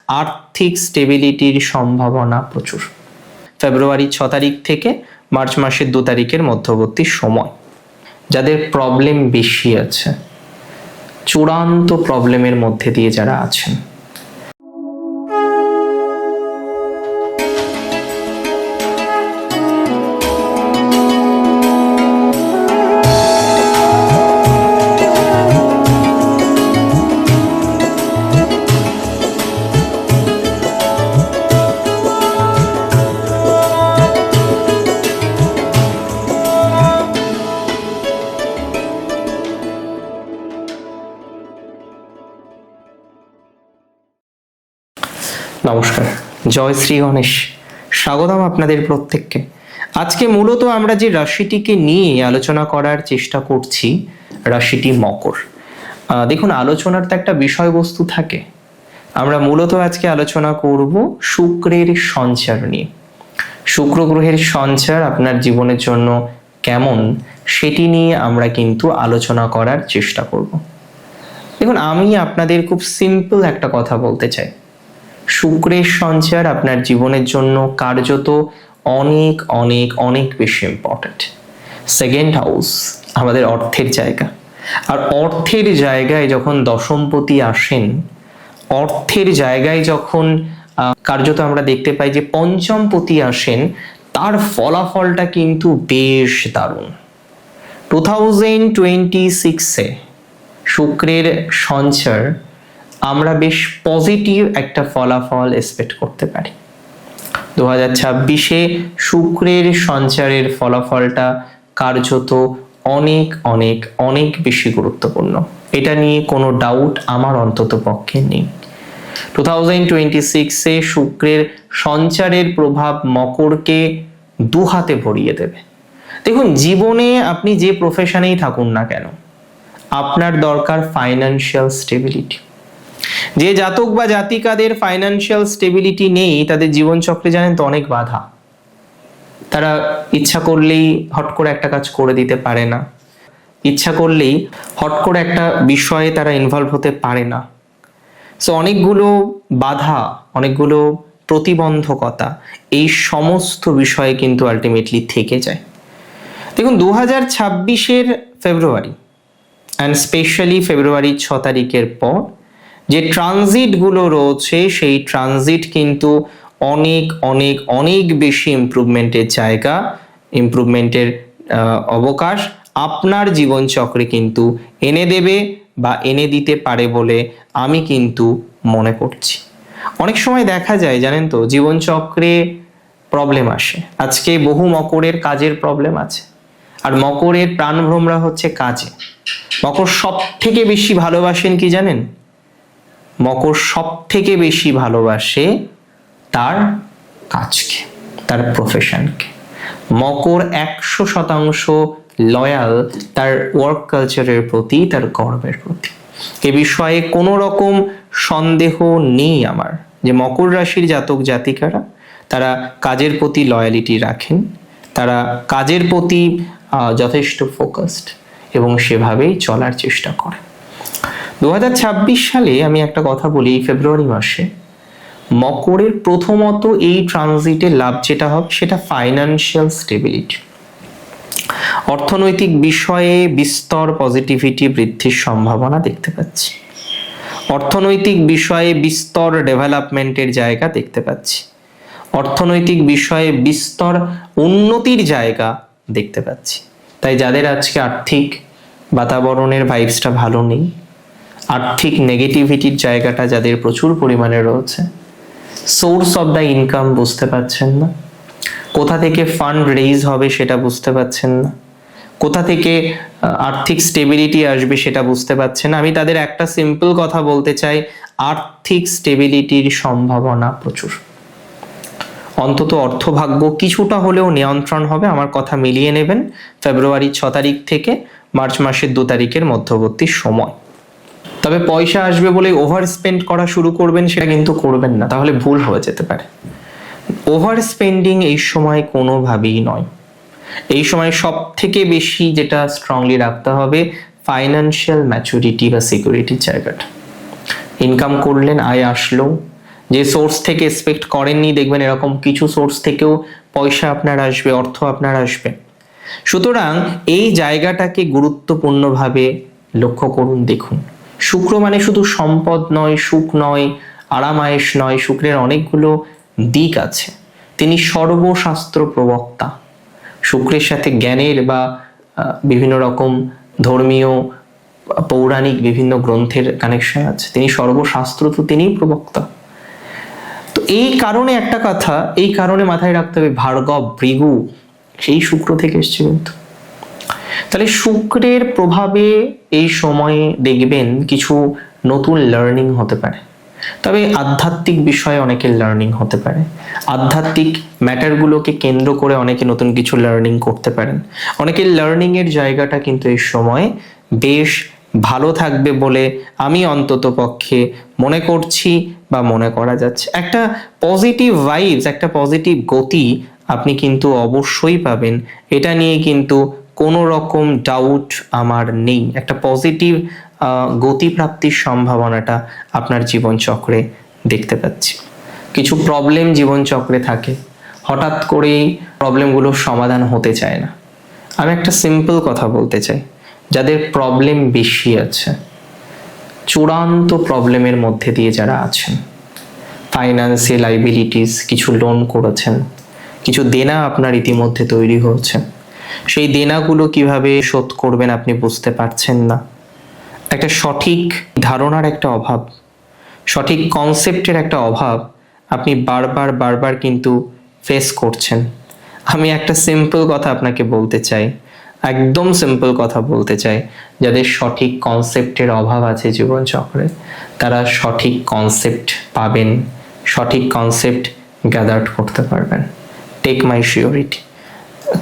আর্থিক স্টেবিলিটির সম্ভাবনা প্রচুর। ফেব্রুয়ারির 6 তারিখ থেকে মার্চ মাসের 2 তারিখের মধ্যবর্তী সময় যাদের প্রবলেম বেশি আছে, চূড়ান্ত প্রবলেমের মধ্যে দিয়ে যারা আছেন, নমস্কার, জয় শ্রী গণেশ। স্বাগতম আপনাদের প্রত্যেককে। আজকে মূলত আমরা যে রাশিটিকে নিয়ে আলোচনা করার চেষ্টা করছি, রাশিটি মকর। দেখুন, আলোচনার তো একটা বিষয়বস্তু থাকে। আমরা মূলত আজকে আলোচনা করব শুক্রের সঞ্চার নিয়ে। শুক্র গ্রহের সঞ্চার আপনার জীবনের জন্য কেমন, সেটি নিয়ে আমরা কিন্তু আলোচনা করার চেষ্টা করব। দেখুন, আমি আপনাদের খুব সিম্পল একটা কথা বলতে চাই। শুক্রের সঞ্চার আপনার জীবনের জন্য কার্যত অনেক অনেক অনেক বেশি ইম্পর্টেন্ট। সেকেন্ড হাউস আমাদের অর্থের জায়গা, আর অর্থের জায়গায় যখন দশমপতি আসেন, অর্থের জায়গায় যখন কার্যত আমরা দেখতে পাই যে পঞ্চমপতি আসেন, তার ফলাফলটা কিন্তু বেশ দারুণ। 2026-এ শুক্রের সঞ্চার আমরা বেশ পজিটিভ একটা ফলাফল এক্সপেক্ট করতে পারি। 2026-এ শুক্রের সঞ্চারের ফলাফলটা কার্যত অনেক অনেক অনেক বেশি গুরুত্বপূর্ণ। এটা নিয়ে কোনো ডাউট আমার অন্তত পক্ষে নেই। 2026-এ শুক্রের সঞ্চারের প্রভাব মকরকে দুহাতে ভরিয়ে দেবে। দেখুন, জীবনে আপনি যে প্রফেশনেই থাকুন না কেন, আপনার দরকার ফাইন্যান্সিয়াল স্টেবিলিটি। যে জাতক বা জাতিকাদের ফাইন্যান্সিয়াল স্টেবিলিটি নেই, তাদের জীবনচক্রে জানেন তো অনেক বাধা। তারা ইচ্ছা করলেই হট করে একটা কাজ করে দিতে পারে না, ইচ্ছা করলেই হট করে একটা বিষয়ে তারা ইনভলভ হতে পারে না। সো অনেকগুলো বাধা, অনেকগুলো প্রতিবন্ধকতা এই সমস্ত বিষয়ে কিন্তু আলটিমেটলি থেকে যায়। দেখুন, 2026-এর ফেব্রুয়ারি অ্যান্ড স্পেশালি ফেব্রুয়ারি 6 তারিখের পর যে ট্রানজিটগুলো রয়েছে, সেই ট্রানজিট কিন্তু অনেক অনেক অনেক বেশি ইমপ্রুভমেন্টের জায়গা, ইমপ্রুভমেন্টের অবকাশ আপনার জীবনচক্রে কিন্তু এনে দেবে বা এনে দিতে পারে বলে আমি কিন্তু মনে করছি। অনেক সময় দেখা যায় জানেন তো, জীবনচক্রে প্রবলেম আসে। আজকে বহু মকরের কাজের প্রবলেম আছে, আর মকরের প্রাণভ্রমরা হচ্ছে কাজে। মকর সব থেকে বেশি ভালোবাসেন কি জানেন? মকর সব থেকে বেশি ভালোবাসে তার কাজকে, তার প্রফেশনকে। মকর 100% লয়াল তার ওয়ার্ক কালচারের প্রতি, তার কর্মের প্রতি। এ বিষয়ে কোনো রকম সন্দেহ নেই আমার যে মকর রাশির জাতক জাতিকারা তারা কাজের প্রতি লয়ালিটি রাখেন, তারা কাজের প্রতি যথেষ্ট ফোকাসড এবং সেভাবেই চলার চেষ্টা করেন। 2026 সালে আমি একটা কথা বলি, এই ফেব্রুয়ারি মাসে মকরের প্রথমত এই ট্রানজিটে লাভ যেটা হবে সেটা ফাইন্যান্সিয়াল স্টেবিলিটি। অর্থনৈতিক বিষয়ে বিস্তর পজিটিভিটি বৃদ্ধির সম্ভাবনা দেখতে পাচ্ছি। অর্থনৈতিক বিষয়ে বিস্তর ডেভেলপমেন্টের জায়গা দেখতে পাচ্ছি। অর্থনৈতিক বিষয়ে বিস্তর উন্নতির জায়গা দেখতে পাচ্ছি। তাই যাদের আজকে আর্থিক বাতাবরণের ভাইবসটা ভালো নেই, আর্থিক নেগেটিভিটির জায়গাটা যাদের প্রচুর পরিমাণে রয়েছে, সোর্স অফ দ্য ইনকাম বুঝতে পারছেন না, কোথা থেকে ফান্ড রেইজ হবে সেটা বুঝতে পারছেন না, কোথা থেকে আর্থিক স্টেবিলিটি আসবে সেটা বুঝতে পারছেন না, আমি তাদের একটা সিম্পল কথা বলতে চাই, আর্থিক স্টেবিলিটির সম্ভাবনা প্রচুর। অন্তত অর্থভাগ্য কিছুটা হলেও নিয়ন্ত্রণ হবে। আমার কথা মিলিয়ে নেবেন ফেব্রুয়ারি 6 তারিখ থেকে মার্চ মাসের 2 তারিখের মধ্যবর্তী সময়। তবে পয়সা আসবে বলে ওভার স্পেন্ড করা শুরু করবেন সেটা কিন্তু করবেন না, তাহলে ভুল হয়ে যেতে পারে। ওভার স্পেন্ডিং এই সময় কোনোভাবেই নয়। এই সময় সব থেকে বেশি যেটা স্ট্রংলি রাখতে হবে, ফাইন্যান্সিয়াল ম্যাচুরিটি বা সিকিউরিটির জায়গাটা। ইনকাম করলেন, আয় আসলো, যে সোর্স থেকে এক্সপেক্ট করেননি, দেখবেন এরকম কিছু সোর্স থেকেও পয়সা আপনার আসবে, অর্থ আপনার আসবে। সুতরাং এই জায়গাটাকে গুরুত্বপূর্ণভাবে লক্ষ্য করুন, দেখুন। শুক্র মানে শুধু সম্পদ নয়, সুখ নয়, আরামায়েশ নয়, শুক্রের অনেকগুলো দিক আছে। তিনি সর্বশাস্ত্র প্রবক্তা। শুক্রের সাথে জ্ঞানের বা বিভিন্ন রকম ধর্মীয় পৌরাণিক বিভিন্ন গ্রন্থের কানেকশন আছে। তিনি সর্বশাস্ত্র, তো তিনিই প্রবক্তা। তো এই কারণে একটা কথা, এই কারণে মাথায় রাখতে হবে ভার্গব, ভৃগু সেই শুক্র থেকে এসছে কিন্তু। তাহলে শুক্রের প্রভাবে এই সময়ে দেখবেন কিছু নতুন লার্নিং হতে পারে। তবে আধ্যাত্মিক বিষয়ে অনেকের লার্নিং হতে পারে, আধ্যাত্মিক ম্যাটারগুলোকে কেন্দ্র করে অনেকে নতুন কিছু লার্নিং করতে পারেন। অনেকের লার্নিং এর জায়গাটা কিন্তু এই সময় বেশ ভালো থাকবে বলে আমি অন্তত পক্ষে মনে করছি বা মনে করা যাচ্ছে। একটা পজিটিভ ভাইবস, একটা পজিটিভ গতি আপনি কিন্তু অবশ্যই পাবেন, এটা নিয়ে কিন্তু কোনো রকম ডাউট আমার নেই। একটা পজিটিভ গতিপ্রাপ্তির সম্ভাবনাটা আপনার জীবনচক্রে দেখতে পাচ্ছি। কিছু প্রবলেম জীবনচক্রে থাকে, হঠাৎ করেই প্রবলেমগুলোর সমাধান হতে চায় না। আমি একটা সিম্পল কথা বলতে চাই, যাদের প্রবলেম বেশি আছে, চূড়ান্ত প্রবলেমের মধ্যে দিয়ে যারা আছেন, ফাইন্যান্সিয়াল লাইবিলিটিস, কিছু লোন করেছেন, কিছু দেনা আপনার ইতিমধ্যে তৈরি হয়েছে, সেই দেনাগুলো কিভাবে শোধ করবেন আপনি বুঝতে পারছেন না, একটা সঠিক ধারণার একটা অভাব, সঠিক কনসেপ্টের একটা অভাব আপনি বারবার বারবার কিন্তু ফেস করছেন। আমি একটা সিম্পল কথা আপনাকে বলতে চাই, একদম সিম্পল কথা বলতে চাই, যাদের সঠিক কনসেপ্টের অভাব আছে জীবনচক্রে, তারা সঠিক কনসেপ্ট পাবেন, সঠিক কনসেপ্ট গ্যাদার করতে পারবেন। Take my surety.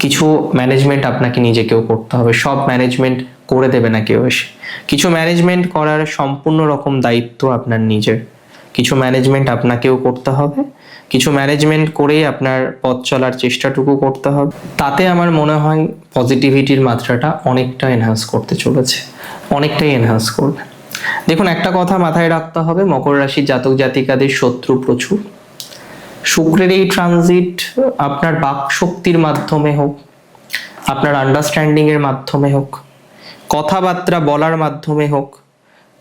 কিছু ম্যানেজমেন্ট আপনাকে নিজেকেও করতে হবে, সব ম্যানেজমেন্ট করে দেবে না কেউ এসে। কিছু ম্যানেজমেন্ট করার সম্পূর্ণ রকম দায়িত্ব আপনার নিজের, কিছু ম্যানেজমেন্ট আপনাকেও করতে হবে, কিছু ম্যানেজমেন্ট করেই আপনার পথ চলার চেষ্টাটুকু করতে হবে। তাতে আমার মনে হয় পজিটিভিটির মাত্রাটা অনেকটা এনহ্যান্স করতে চলেছে, অনেকটাই এনহ্যান্স করবে। দেখুন, একটা কথা মাথায় রাখতে হবে, মকর রাশির জাতক জাতিকাদের শত্রু প্রচুর। শুক্রের এই ট্রানজিট আপনার বাক শক্তির মাধ্যমে হোক, আপনার আন্ডারস্ট্যান্ডিং এর মাধ্যমে হোক, কথাবার্তা বলার মাধ্যমে হোক,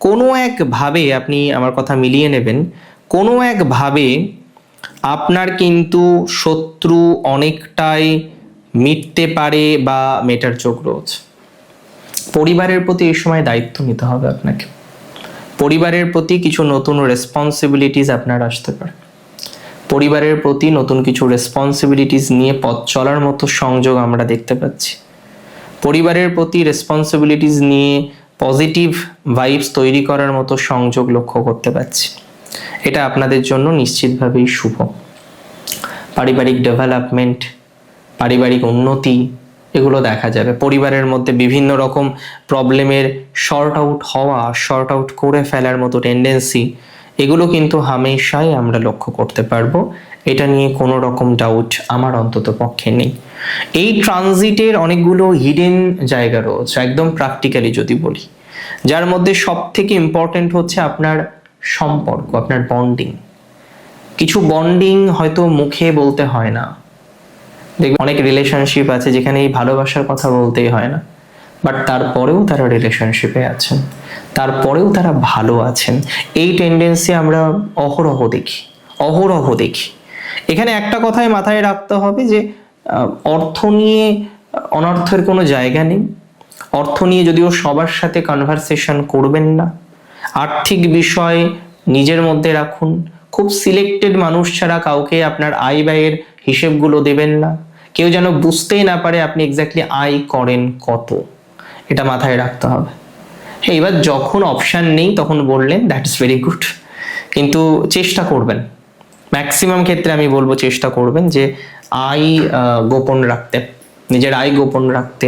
কোনো একভাবে আপনি আমার কথা মিলিয়ে নেবেন, কোনো একভাবে আপনার কিন্তু শত্রু অনেকটাই মিটতে পারে বা মেটার যোগ রয়েছে। পরিবারের প্রতি এই সময় দায়িত্ব নিতে হবে আপনাকে, পরিবারের প্রতি কিছু নতুন রেসপন্সিবিলিটিস আপনার আসতে পারে, পরিবারের প্রতি নতুন কিছু রেসপন্সিবিলিটিস নিয়ে পথ চলার মতো সংযোগ আমরা দেখতে পাচ্ছি। পরিবারের প্রতি রেসপন্সিবিলিটিস নিয়ে পজিটিভ ভাইবস তৈরি করার মতো সংযোগ লক্ষ্য করতে পাচ্ছি। এটা আপনাদের জন্য নিশ্চিতভাবেই শুভ। পারিবারিক ডেভেলপমেন্ট, পারিবারিক উন্নতি এগুলো দেখা যাবে। পরিবারের মধ্যে বিভিন্ন রকম প্রবলেমের শর্ট আউট করে ফেলার মতো টেন্ডেন্সি, এগুলো কিন্তু হামেশাই আমরা লক্ষ্য করতে পারবো। এটা নিয়ে কোনো রকম ডাউট আমার অন্তত পক্ষে নেই। এই ট্রানজিটের অনেকগুলো হিডেন জায়গা রয়েছে, একদম প্র্যাকটিক্যালি যদি বলি, যার মধ্যে সব থেকে ইম্পর্টেন্ট হচ্ছে আপনার সম্পর্ক, আপনার বন্ডিং। কিছু বন্ডিং হয়তো মুখে বলতে হয় না, দেখবেন অনেক রিলেশনশিপ আছে যেখানে এই ভালোবাসার কথা বলতেই হয় না, বাট তারপরেও তারা রিলেশনশিপে আছেন, তারপরেও তারা ভালো আছেন। এই টেন্ডেন্সি আমরা অহরহ দেখি। এখানে একটা কথাই মাথায় রাখতে হবে যে অর্থ নিয়ে অনর্থের কোনো জায়গা নেই। অর্থ নিয়ে যদিও সবার সাথে কনভারসেশন করবেন না, আর্থিক বিষয় নিজের মধ্যে রাখুন। খুব সিলেক্টেড মানুষ ছাড়া কাউকে আপনার আয় ব্যয়ের হিসেবগুলো দেবেন না, কেউ যেন বুঝতেই না পারে আপনি এক্স্যাক্টলি আয় করেন কত, এটা মাথায় রাখতে হবে। হ্যাঁ, এবার যখন অপশান নেই তখন বললেন দ্যাট ইজ ভেরি গুড, কিন্তু চেষ্টা করবেন, ম্যাক্সিমাম ক্ষেত্রে আমি বলবো চেষ্টা করবেন যে আয় গোপন রাখতে, নিজের আয় গোপন রাখতে,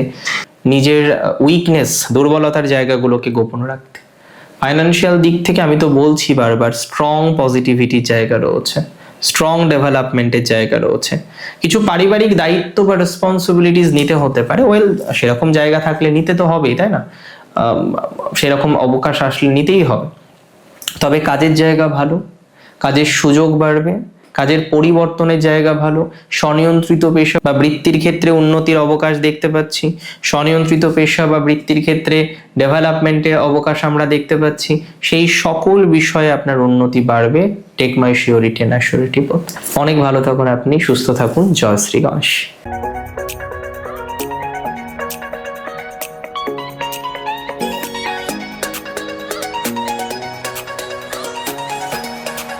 নিজের উইকনেস, দুর্বলতার জায়গাগুলোকে গোপন রাখতে। ফাইন্যান্সিয়াল দিক থেকে আমি তো বলছি বারবার, স্ট্রং পজিটিভিটির জায়গা রয়েছে, স্ট্রং ডেভেলপমেন্টের জায়গা রয়েছে। কিছু পারিবারিক দায়িত্ব বা রেসপন্সিবিলিটিস নিতে হতে পারে, সেরকম জায়গা থাকলে নিতে তো হবেই, তাই না? সেরকম অবকাশ আসলে নিতেই হবে। তবে কাজের জায়গা ভালো, কাজের সুযোগ বাড়বে, কাজের পরিবর্তনের জায়গা ভালো, স্বনিয়ন্ত্রিত পেশা বা বৃত্তির ক্ষেত্রে উন্নতির অবকাশ দেখতে পাচ্ছি, স্বনিয়ন্ত্রিত পেশা বা বৃত্তির ক্ষেত্রে ডেভেলপমেন্টের অবকাশ আমরা দেখতে পাচ্ছি। সেই সকল বিষয়ে আপনার উন্নতি বাড়বে। Take my surety and assurity both. অনেক ভালো থাকুন আপনি, সুস্থ থাকুন। জয় শ্রী গণেশ।